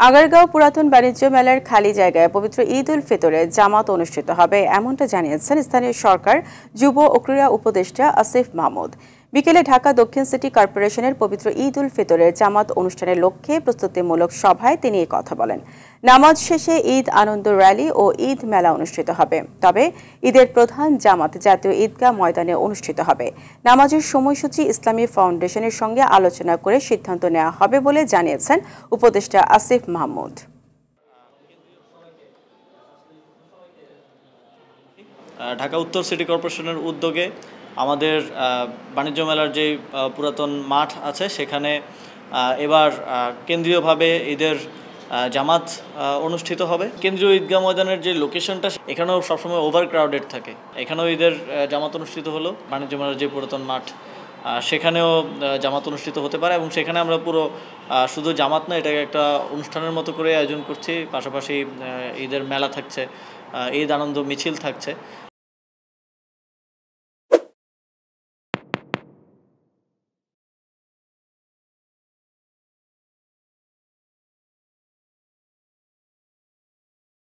আগারগাঁও পুরাতন বাণিজ্য মেলার খালি জায়গায় পবিত্র ঈদ উল ফিতরের জামাত অনুষ্ঠিত হবে, এমনটা জানিয়েছেন স্থানীয় সরকার যুব ও ক্রীড়া উপদেষ্টা আসিফ মাহমুদ। বিকেলে ঢাকা দক্ষিণ সিটি কর্পোরেশনের পবিত্র ঈদ উল ফিতরের জামাত অনুষ্ঠানের লক্ষ্যে প্রস্তুতিমূলক সভায় তিনি এই কথা বলেন। নামাজ শেষে ঈদ আনন্দ র্যালি ও ঈদ মেলা অনুষ্ঠিত হবে। তবে ঈদের প্রধান জামাত জাতীয় ঈদগাহ ময়দানে অনুষ্ঠিত হবে। নামাজের সময়সূচি ইসলামী ফাউন্ডেশনের সঙ্গে আলোচনা করে সিদ্ধান্ত নেওয়া হবে বলে জানিয়েছেন উপদেষ্টা আসিফ মাহমুদ। ঢাকা উত্তর সিটি কর্পোরেশনের উদ্যোগে আমাদের বাণিজ্য মেলার যে পুরাতন মাঠ আছে সেখানে এবার কেন্দ্রীয়ভাবে ঈদের জামাত অনুষ্ঠিত হবে। কেন্দ্রীয় ঈদগাহ ময়দানের যে লোকেশনটা এখানেও সবসময় ওভার ক্রাউডেড থাকে। এখানেও ঈদের জামাত অনুষ্ঠিত হলো। বাণিজ্য মেলার যে পুরাতন মাঠ সেখানেও জামাত অনুষ্ঠিত হতে পারে এবং সেখানে আমরা পুরো শুধু জামাত না, এটাকে একটা অনুষ্ঠানের মতো করে আয়োজন করছি। পাশাপাশি ঈদের মেলা থাকছে, ঈদ আনন্দ মিছিল থাকছে।